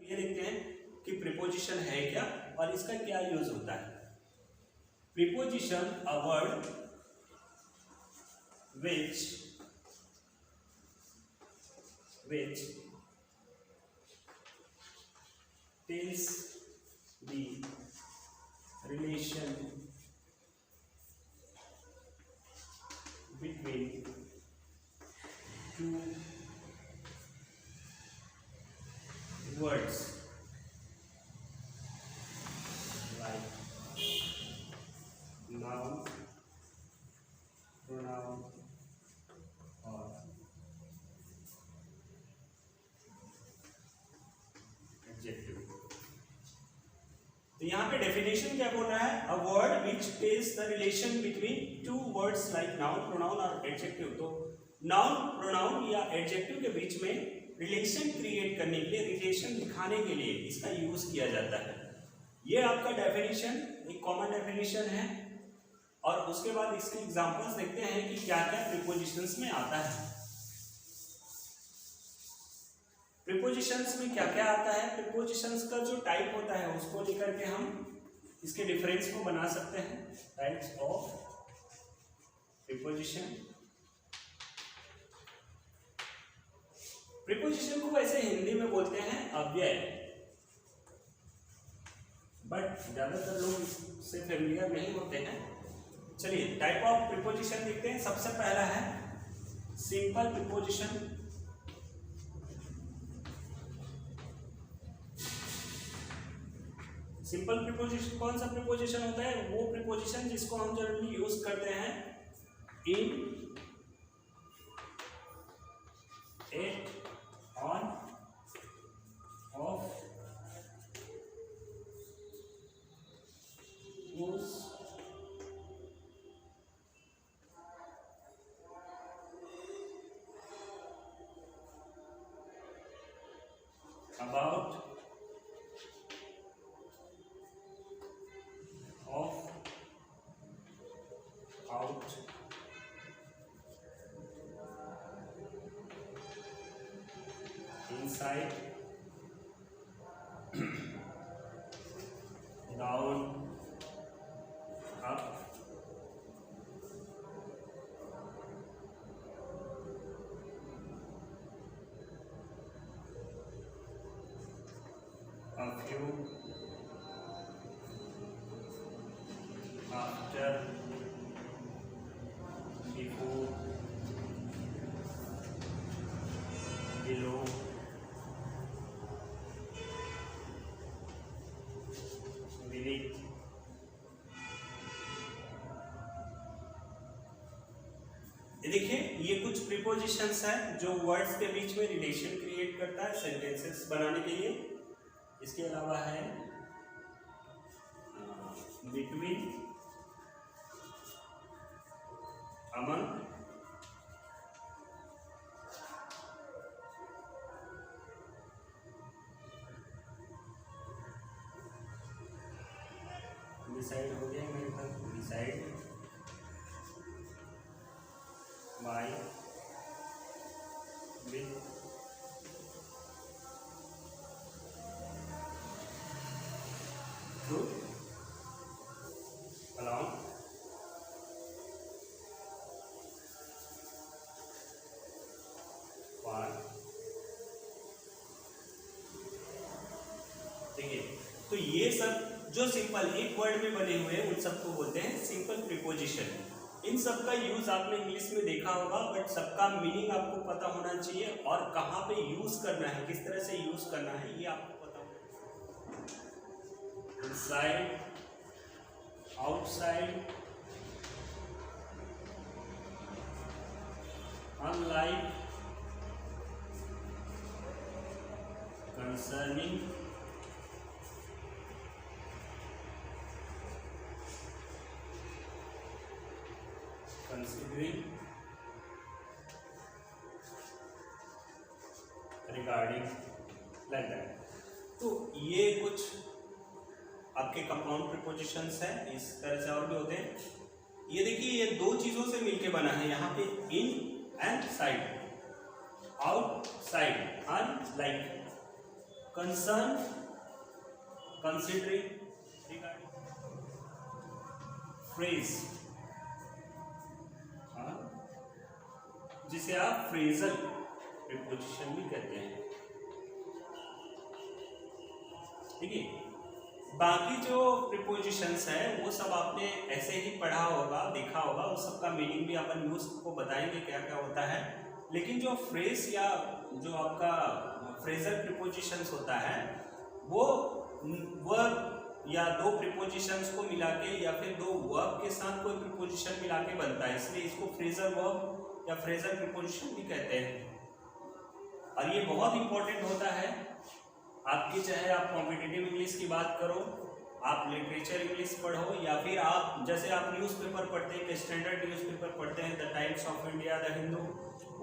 ये देखते हैं कि प्रीपोजिशन है क्या और इसका क्या यूज होता है। Preposition a word which tells the relation between two words like noun, pronoun और adjective। तो यहाँ पे डेफिनेशन क्या बोल रहा है, a word which tells the relation between two words like noun, pronoun और एडजेक्टिव। तो नाउन, प्रोनाउन या एडजेक्टिव के बीच में रिलेशन क्रिएट करने के लिए, रिलेशन दिखाने के लिए इसका यूज किया जाता है। ये आपका डेफिनेशन एक कॉमन डेफिनेशन है और उसके बाद इसके एग्जांपल्स देखते हैं कि क्या क्या प्रीपोजिशंस में आता है। प्रीपोजिशंस में क्या क्या आता है, प्रीपोजिशंस का जो टाइप होता है उसको लेकर के हम इसके डिफरेंस को बना सकते हैं। Types of preposition. प्रीपोजिशन को वैसे हिंदी में बोलते हैं अव्यय, बट ज्यादातर लोग इससे फेमिलियर नहीं होते हैं। चलिए टाइप ऑफ प्रीपोजिशन देखते हैं। सबसे पहला है सिंपल प्रीपोजिशन। सिंपल प्रीपोजिशन कौन सा प्रीपोजिशन होता है, वो प्रीपोजिशन जिसको हम जनरली यूज करते हैं in, at, on, of, use, about, of, out, inside, down, up, a few, after, before, below, beneath। ये देखिए ये कुछ प्रीपोजिशंस है जो वर्ड्स के बीच में रिलेशन क्रिएट करता है सेंटेंसेस बनाने के लिए। इसके अलावा है बिटवीन, अमंग, डिसाइड हो गया मेरे पास, decide, by, with, through, along, far। देखिए तो ये सब जो सिंपल एक वर्ड में बने हुए हैं उन सबको बोलते हैं सिंपल प्रीपोजिशन। इन सब का यूज आपने इंग्लिश में देखा होगा, बट सबका मीनिंग आपको पता होना चाहिए और कहाँ पे यूज करना है, किस तरह से यूज करना है ये आपको पता होना चाहिए। Inside, outside, unlike, concerning, considering, regarding, like that. तो ये कुछ आपके कंपाउंड प्रीपोजिशंस हैं, इस तरह से और भी होते हैं। ये देखिए ये दो चीजों से मिलके बना है, यहाँ पे in and side, out side, unlike, concern, considering, regarding, phrase, जिसे आप फ्रेजल प्रीपोजिशन भी कहते हैं। ठीक है, बाकी जो प्रीपोजिशंस है वो सब आपने ऐसे ही पढ़ा होगा, देखा होगा, उस सब का मीनिंग भी अपन न्यूज़ को बताएंगे क्या क्या होता है। लेकिन जो फ्रेज या जो आपका फ्रेजल प्रीपोजिशंस होता है वो वर्ब या दो प्रीपोजिशंस को मिला के या फिर दो वर्ब के साथ कोई प्रीपोजिशन मिला के बनता है, इसलिए इसको फ्रेजल वर्ब या फ्रेजल प्रीपोजिशन भी कहते हैं। और ये बहुत इंपॉर्टेंट होता है आपकी, चाहे आप कॉम्पिटिटिव इंग्लिश की बात करो, आप लिटरेचर इंग्लिश पढ़ो, या फिर आप जैसे आप न्यूज़पेपर पढ़ते हैं, स्टैंडर्ड न्यूज़पेपर पढ़ते हैं, the times of India, the Hindu,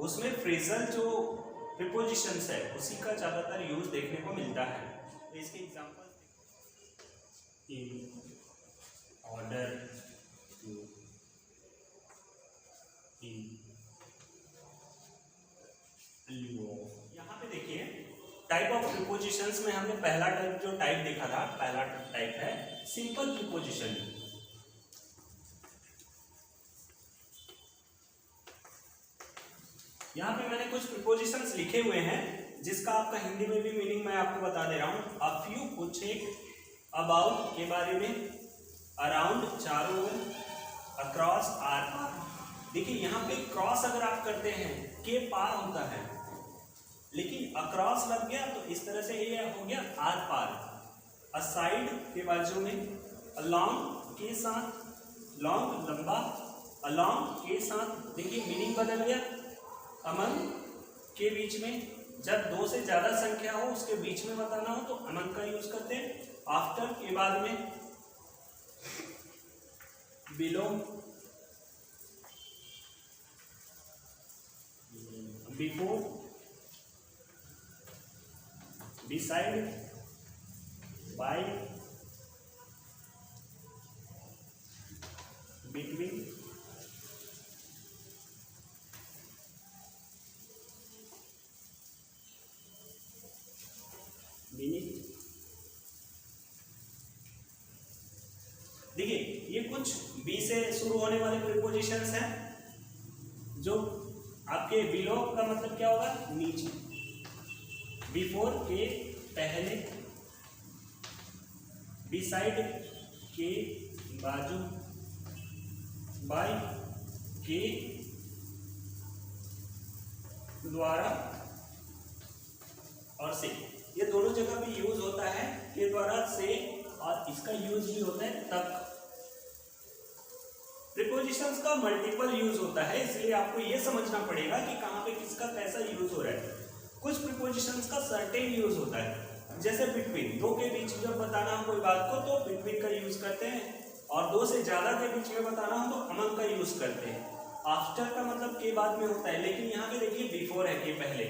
उसमें फ्रेजल जो प्रीपोजिशंस है उसी का ज़्यादातर यूज देखने को मिलता है। तो इसके एग्जांपल इन ऑर्डर टू, इन लियो। यहाँ पे देखिए टाइप ऑफ प्रीपोजिशंस में हमने पहला टाइप जो टाइप देखा था, पहला टाइप है सिंपल प्रीपोजिशन। यहाँ पे मैंने कुछ प्रीपोजिशंस लिखे हुए हैं जिसका आपका हिंदी में भी मीनिंग मैं आपको बता दे रहा हूँ। अ फ्यू कुछ एक, अबाउट के बारे में, अराउंड चारों ओर, अक्रॉस आर पार। देखिए यहाँ पे क्रॉस अगर आप करते हैं के पार होता है, लेकिन अक्रॉस लग गया तो इस तरह से ये हो गया आर पार। असाइड के बाजू में, अलॉन्ग के साथ, लॉन्ग लंबा, अलॉन्ग के साथ। देखिए मीनिंग बदल गया। अमंग के बीच में, जब दो से ज्यादा संख्या हो उसके बीच में बताना हो तो अमंग का यूज करते हैं। आफ्टर के बाद में, below, before, beside, by, between, beneath. देखिए ये कुछ बी से शुरू होने वाले प्रीपोजिशंस हैं। जो आपके बिलो का मतलब क्या होगा, नीचे, बिफोर के पहले, बिसाइड के बाजू, बाय के द्वारा, और से। ये दोनों जगह भी यूज होता है, के द्वारा, से, और इसका यूज भी होता है तक। प्रीपोजिशंस का मल्टीपल यूज होता है, इसलिए आपको ये समझना पड़ेगा कि कहाँ पे किसका कैसा यूज हो रहा है। कुछ प्रीपोजिशंस का सर्टेन यूज होता है, जैसे बिटवीन, दो के बीच जब बताना हो कोई बात को तो बिटवीन का यूज करते हैं, और दो से ज्यादा के बीच में बताना हो तो अमंग का यूज करते हैं। आफ्टर का मतलब के बाद में होता है, लेकिन यहाँ पे देखिए बिफोर है, के पहले,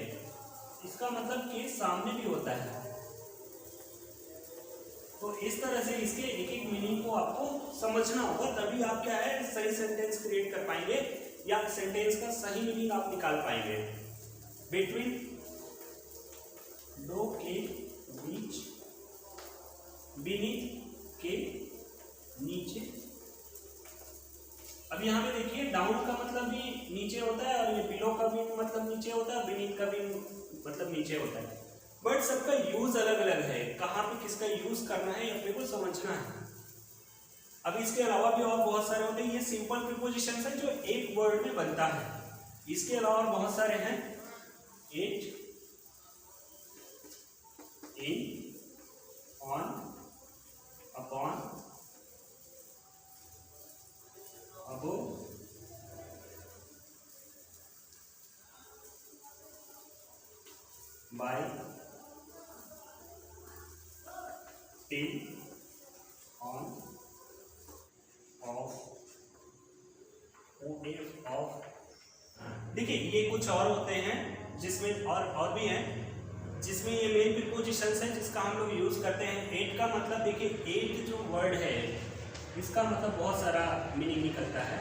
इसका मतलब के सामने भी होता है। तो इस तरह से इसके एक एक मीनिंग को आपको समझना होगा, तभी आप क्या है सही सेंटेंस क्रिएट कर पाएंगे या सेंटेंस का सही मीनिंग आप निकाल पाएंगे। बिटवीन, दो के बीच, बीनीथ के नीचे। अब यहाँ पे देखिए डाउन का मतलब भी नीचे होता है, और ये बिलो का भी मतलब नीचे होता है, बीनीथ का भी मतलब नीचे होता है, बट सबका यूज अलग अलग है। कहाँ पे किसका यूज करना है अपने को समझना है। अब इसके अलावा भी और बहुत सारे होते हैं, ये सिंपल प्रीपोजिशंस है जो एक वर्ड में बनता है। इसके अलावा बहुत सारे हैं, at, in, on, upon, above, by, till, on, of, off. देखिए ये कुछ और होते हैं जिसमें और भी हैं जिसमें ये मेन प्रीपोजिशंस हैं जिसका हम लोग यूज करते हैं। एट का मतलब देखिए, एट जो वर्ड है इसका मतलब बहुत सारा मीनिंग निकलता है।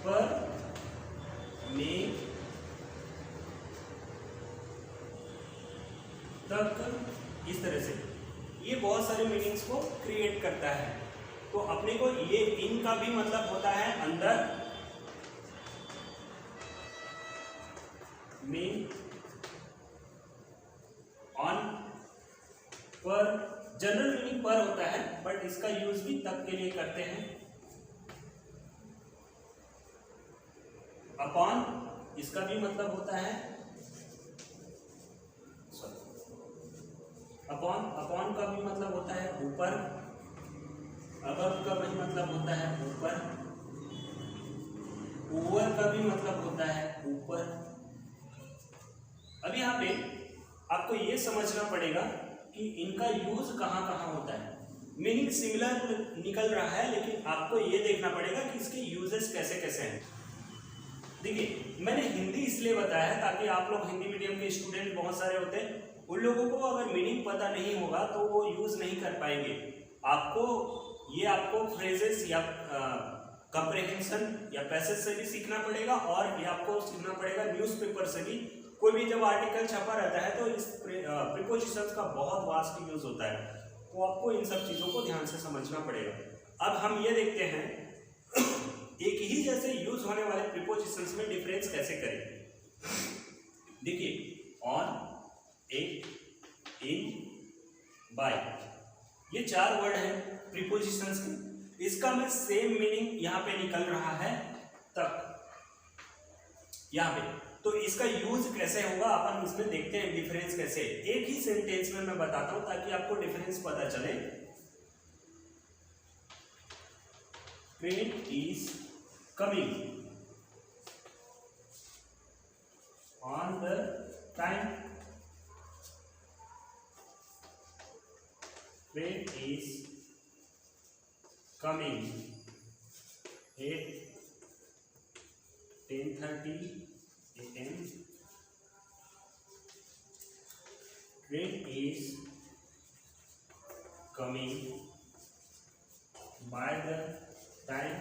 पर, में, तक, इस तरह से ये बहुत सारे मीनिंग्स को क्रिएट करता है। तो अपने को ये इन का भी मतलब होता है अंदर, मीन, ऑन, पर, जनरल मीनिंग पर होता है बट इसका यूज भी तब के लिए करते हैं। अपॉन, इसका भी मतलब होता है, अपॉन का भी मतलब होता है ऊपर, अबव का भी मतलब होता है ऊपर, ओवर का भी मतलब होता है ऊपर। अब यहाँ पे आपको ये समझना पड़ेगा कि इनका यूज कहाँ कहाँ होता है। मीनिंग सिमिलर निकल रहा है लेकिन आपको ये देखना पड़ेगा कि इसके यूजेस कैसे कैसे हैं। देखिए मैंने हिंदी इसलिए बताया है ताकि आप लोग हिंदी मीडियम के स्टूडेंट बहुत सारे होते हैं, उन लोगों को अगर मीनिंग पता नहीं होगा तो वो यूज नहीं कर पाएंगे। आपको फ्रेजेस या कंप्रिहेंशन या पैसेज से भी सीखना पड़ेगा और ये आपको सीखना पड़ेगा न्यूज़पेपर से भी। कोई भी जब आर्टिकल छपा रहता है तो इस प्रीपोजिशंस का बहुत वास्ट यूज होता है, तो आपको इन सब चीज़ों को ध्यान से समझना पड़ेगा। अब हम ये देखते हैं एक ही जैसे यूज होने वाले प्रीपोजिशंस में डिफरेंस कैसे करें। देखिए ऑन, एक, इन, बाय, ये 4 वर्ड है प्रीपोजिशंस के। इसका में सेम मीनिंग यहाँ पे निकल रहा है तक, यहाँ पे। तो इसका यूज कैसे होगा अपन इसमें देखते हैं डिफरेंस कैसे। एक ही सेंटेंस में मैं बताता हूं ताकि आपको डिफरेंस पता चले। Train is coming on the time, train is coming at 10:30 AM, train is coming by the time,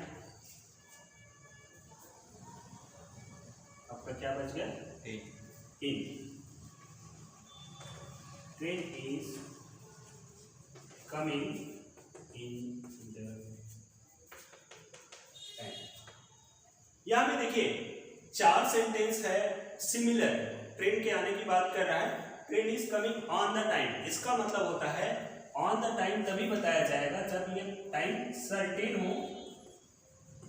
आपका क्या बच गया, in, train is coming in the time। यहाँ पे देखिए 4 सेंटेंस है सिमिलर, ट्रेन के आने की बात कर रहा है। Train is coming on the time, इसका मतलब होता है ऑन द टाइम तभी बताया जाएगा जब ये टाइम सर्टेन हो,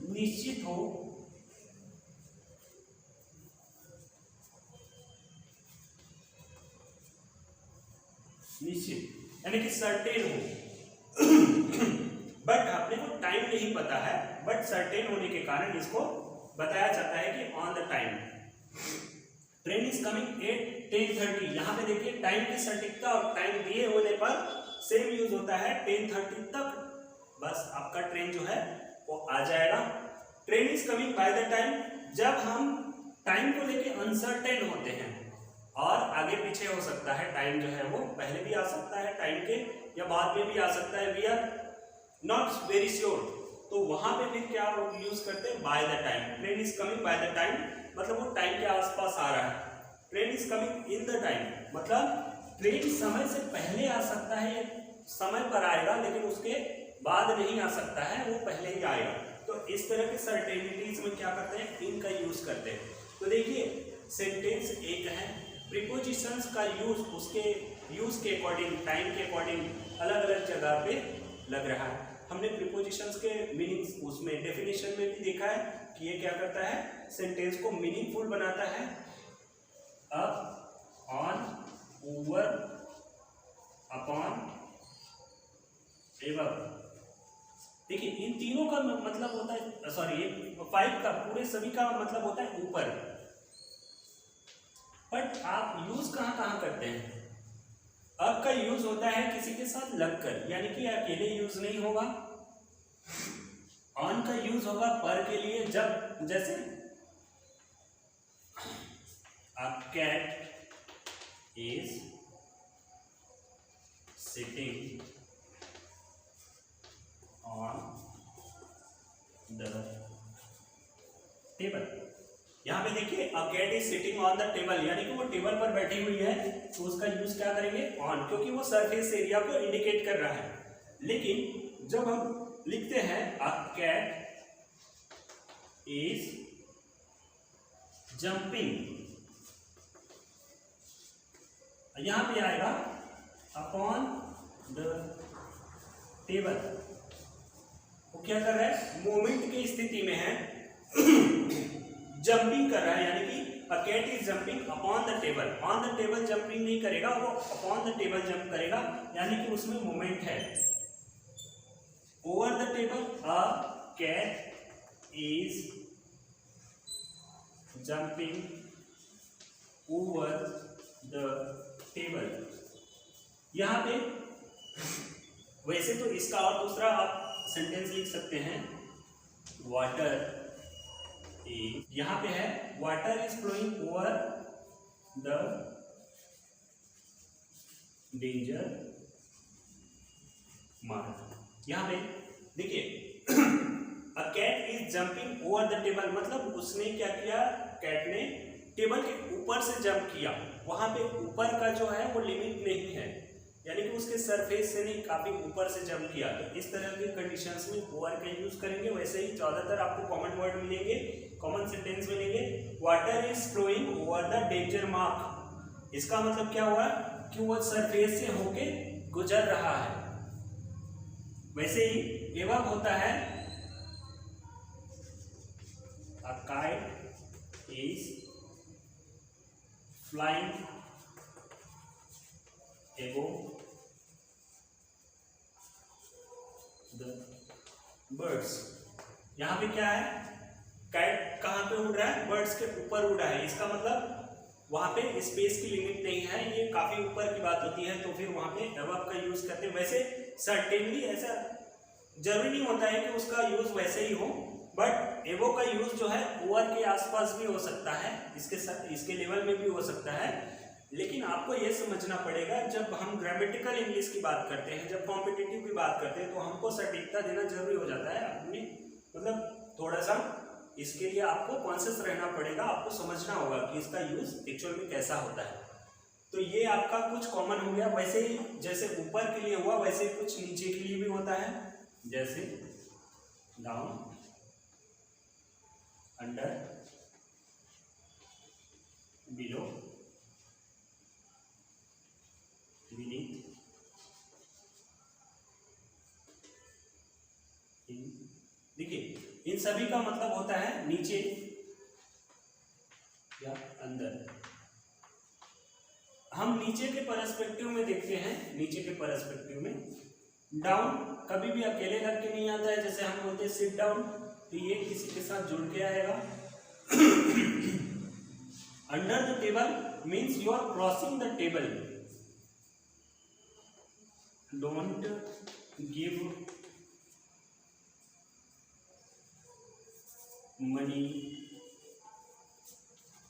निश्चित हो, निश्चित यानी कि सर्टेन हो। बट अपने को टाइम नहीं पता है, बट सर्टेन होने के कारण इसको बताया जाता है कि on the time. Train is coming at 10:30, यहाँ पे देखिए टाइम की सटीकता और टाइम दिए होने पर सेम यूज होता है 10:30 तक, बस आपका ट्रेन जो है वो आ जाएगा। Train is coming by the time, जब हम टाइम को लेके अनसर्टेन होते हैं और आगे पीछे हो सकता है, टाइम जो है वो पहले भी आ सकता है टाइम के या बाद में भी आ सकता है, we are not very sure, तो वहां पे फिर क्या यूज करते हैं, by the time. Train is coming by the time मतलब वो टाइम के आसपास आ रहा है। Train is coming in the time मतलब ट्रेन समय से पहले आ सकता है, समय पर आएगा लेकिन उसके बाद नहीं आ सकता है, वो पहले ही आएगा। तो इस तरह के सर्टेनिटीज में क्या करते हैं, इन का यूज करते हैं। तो देखिए सेंटेंस एक है, प्रीपोजिशंस का यूज उसके यूज के अकॉर्डिंग, टाइम के अकॉर्डिंग अलग अलग जगह पे लग रहा है। हमने प्रीपोजिशंस के मीनिंग्स उसमें डेफिनेशन में भी देखा है कि ये क्या करता है, सेंटेंस को मीनिंगफुल बनाता है। अप, ऑन, ओवर, अपॉन, एवं। देखिए इन तीनों का मतलब होता है, सॉरी ये 5 का पूरे सभी का मतलब होता है ऊपर। बट आप यूज कहाँ कहाँ करते हैं, अब का यूज होता है किसी के साथ लगकर, यानी कि अकेले यूज नहीं होगा। ऑन का यूज होगा पर के लिए, जब जैसे a cat is sitting on the table, यहाँ पे देखिए a cat is sitting on the table, यानी कि वो टेबल पर बैठी हुई है, तो उसका यूज क्या करेंगे ऑन, क्योंकि वो सरफेस एरिया को इंडिकेट कर रहा है। लेकिन जब हम लिखते हैं अ कैट इज जंपिंग, यहां पे आएगा अपॉन द टेबल, वो क्या कर रहा है, मोमेंट की स्थिति में है, जंपिंग कर रहा है, यानी कि a cat is jumping upon the table. On the table jumping नहीं करेगा, वो अपॉन द टेबल जंप करेगा, यानी कि उसमें मोमेंट है। Over the table, a cat is jumping over the table. यहां पे वैसे तो इसका और दूसरा आप सेंटेंस लिख सकते हैं, वाटर इज, यहां पे है water is flowing over the danger mark. यहां पे देखिए a cat is jumping over the table, मतलब उसने क्या किया, कैट ने टेबल के ऊपर से जंप किया। वहां पे ऊपर का जो है वो लिमिट नहीं है, यानी कि उसके सरफेस से नहीं, काफी ऊपर से जंप किया। तो इस तरह की कंडीशंस में ओवर का यूज करेंगे। वैसे ही ज्यादातर आपको कॉमन वर्ड मिलेंगे, कॉमन सेंटेंस मिलेंगे। Water is flowing over the danger mark, इसका मतलब क्या हुआ कि वो सरफेस से होके गुजर रहा है। वैसे ही एवब होता है a kite is flying above the birds। यहां पे क्या है, काइट कहां पे उड़ रहा है, बर्ड्स के ऊपर उड़ रहा है। इसका मतलब वहां पे स्पेस की लिमिट नहीं है, ये काफी ऊपर की बात होती है, तो फिर वहां पे above का यूज करते हैं। वैसे सर्टेनली ऐसा जरूरी नहीं होता है कि उसका यूज वैसे ही हो, बट एवो का यूज जो है ओवर के आसपास भी हो सकता है, इसके साथ इसके लेवल में भी हो सकता है। लेकिन आपको यह समझना पड़ेगा, जब हम ग्रामेटिकल इंग्लिश की बात करते हैं, जब कॉम्पिटिटिव की बात करते हैं, तो हमको सटीकता देना जरूरी हो जाता है अपने, मतलब थोड़ा सा इसके लिए आपको कॉन्शियस रहना पड़ेगा, आपको समझना होगा कि इसका यूज एक्चुअल में कैसा होता है। तो ये आपका कुछ कॉमन हो गया। वैसे ही जैसे ऊपर के लिए हुआ, वैसे ही कुछ नीचे के लिए भी होता है, जैसे डाउन, अंडर, बिलो, beneath, देखिए इन सभी का मतलब होता है नीचे या अंदर। हम नीचे के पर्सपेक्टिव में देखते हैं, नीचे के पर्सपेक्टिव में डाउन कभी भी अकेले लग के नहीं आता है, जैसे हम बोलते हैं सिट डाउन, तो ये किसी के साथ जुड़ के आएगा। Under the table means you are crossing the table, don't give money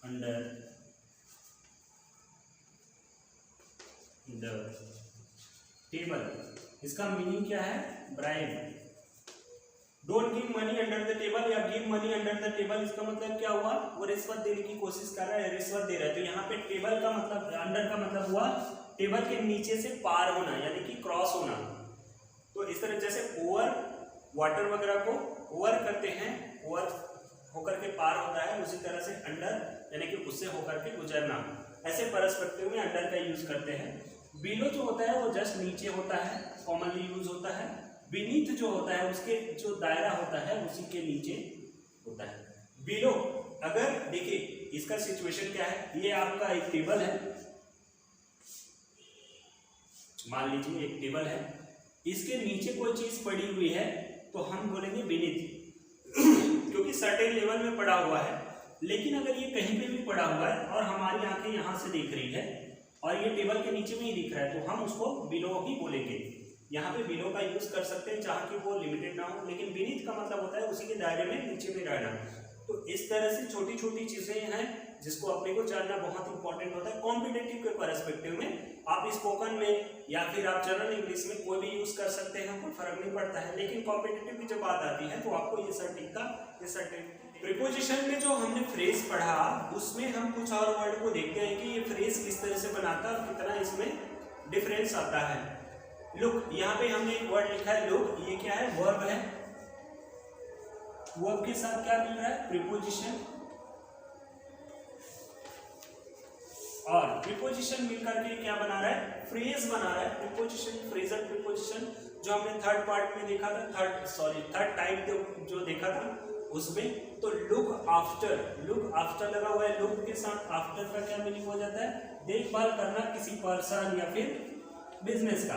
under the table। इसका मीनिंग क्या है, bribe. Don't give money under the table या give money under the table, इसका मतलब क्या हुआ, वो रिश्वत देने की कोशिश कर रहा है, रिश्वत दे रहा है। तो यहाँ पे टेबल का मतलब, अंडर का मतलब हुआ टेबल के नीचे से पार होना, यानी कि क्रॉस होना। तो इस तरह जैसे ओवर वाटर वगैरह को ओवर करते हैं, ओवर होकर के पार होता है, उसी तरह से अंडर यानी कि उससे होकर के गुजरना, ऐसे पर्सपेक्टिव में अंडर का यूज करते हैं। बिलो जो होता है वो जस्ट नीचे होता है, कॉमनली यूज होता है। बीनीथ जो होता है उसके जो दायरा होता है उसी के नीचे होता है। बिलो, अगर देखिए इसका सिचुएशन क्या है, ये आपका एक टेबल है, मान लीजिए एक टेबल है, इसके नीचे कोई चीज पड़ी हुई है तो हम बोलेंगे बीनीथ, क्योंकि सर्टेन लेवल में पड़ा हुआ है। लेकिन अगर ये कहीं पे भी पड़ा हुआ है और हमारी आंखें यहाँ से देख रही है और ये टेबल के नीचे में ही दिख रहा है, तो हम उसको बिलो ही बोलेंगे। यहाँ पे बिलो का यूज कर सकते हैं जहाँ की वो लिमिटेड ना हो, लेकिन बीनीथ का मतलब होता है उसी के दायरे में नीचे में रहना। तो इस तरह से छोटी छोटी चीजें हैं जिसको अपने को जानना बहुत इंपॉर्टेंट होता है। कॉम्पिटिटिव के पर्सपेक्टिव में आप स्पोकन में या फिर आप जनरल इंग्लिश में कोई भी यूज कर सकते हैं, कोई फर्क नहीं पड़ता है। लेकिन कॉम्पिटिटिव की जब बात आती है तो आपको ये सर्टिफिकेट प्रीपोजिशन में जो हमने फ्रेज पढ़ा उसमें हम कुछ और वर्ड को देखते हैं कि ये फ्रेज किस तरह से बनाता है और कितना इसमें डिफरेंस आता है। लुक, यहाँ पे हमने एक वर्ड लिखा है लुक, ये क्या है? वर्ब है। वर्ब के साथ क्या मिल रहा है? प्रीपोजिशन। और प्रीपोजिशन मिलकर के क्या बना रहा है? फ्रेज बना रहा है। प्रीपोजिशन, फ्रेजल प्रीपोजिशन जो हमने थर्ड पार्ट में देखा था, थर्ड टाइप जो देखा था उसमें। तो लुक आफ्टर लगा हुआ है। लुक के साथ आफ्टर का क्या मीनिंग हो जाता है? देखभाल करना किसी पर्सन या फिर बिजनेस का,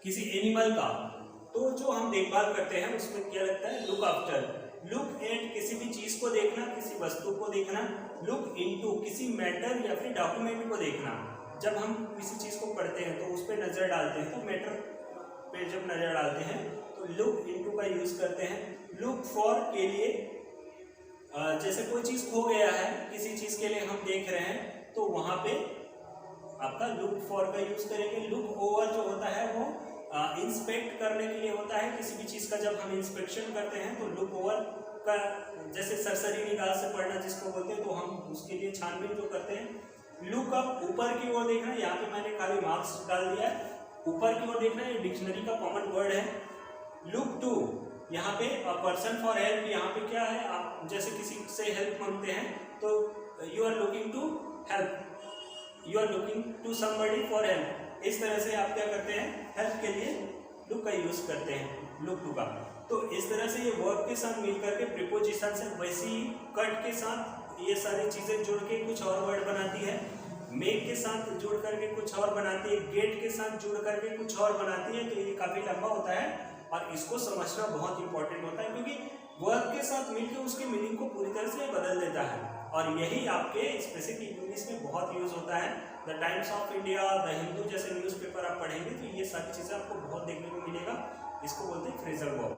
किसी एनिमल का। तो जो हम देखभाल करते हैं उसमें क्या लगता है? Look after. लुक एट, किसी भी चीज को देखना, किसी वस्तु को देखना। लुक इनटू, किसी मैटर या फिर डॉक्यूमेंट को देखना। जब हम किसी चीज को पढ़ते हैं तो उस पर नजर डालते हैं, तो मैटर पे जब नजर डालते हैं तो लुक इनटू का यूज करते हैं। लुक फॉर के लिए, जैसे कोई चीज खो गया है, किसी चीज के लिए हम देख रहे हैं तो वहां पे आपका लुक फॉर का यूज करेंगे। लुक ओवर जो होता है वो इंस्पेक्ट करने के लिए होता है। किसी भी चीज का जब हम इंस्पेक्शन करते हैं तो लुक ओवर का, जैसे सरसरी निगाह से पढ़ना जिसको बोलते हैं, तो हम उसके लिए छानबीन जो करते हैं। लुक अप, ऊपर की ओर देखना। यहाँ पे मैंने खाली मार्क्स डाल दिया है। ऊपर की ओर देखना, ये डिक्शनरी का कॉमन वर्ड है। लुक टू, यहाँ पे पर्सन फॉर हेल्प। यहाँ पे क्या है? आप जैसे किसी से हेल्प मांगते हैं तो you are looking to help, you are looking to somebody for help. इस तरह से आप क्या करते हैं? हेल्प के लिए लुक का यूज करते हैं, लुक टू का। तो इस तरह से ये वर्ब के साथ मिलकर के प्रीपोजिशन से, वैसी कट के साथ ये सारी चीजें जुड़ के कुछ और वर्ड बनाती है। मेक के साथ जुड़ करके कुछ और बनाती है। गेट के साथ जुड़ करके कुछ और बनाती है। तो ये काफी लंबा होता है और इसको समझना बहुत इंपॉर्टेंट होता है, क्योंकि वर्ब के साथ मिलकर उसके मीनिंग को पूरी तरह से बदल देता है। और यही आपके स्पेसिफिक इंग्लिश में बहुत यूज होता है। The times of India, the Hindu जैसे न्यूज़पेपर आप पढ़ेंगे तो ये सारी चीजें आपको बहुत देखने को मिलेगा। इसको बोलते हैं फ्रेजल वर्ब।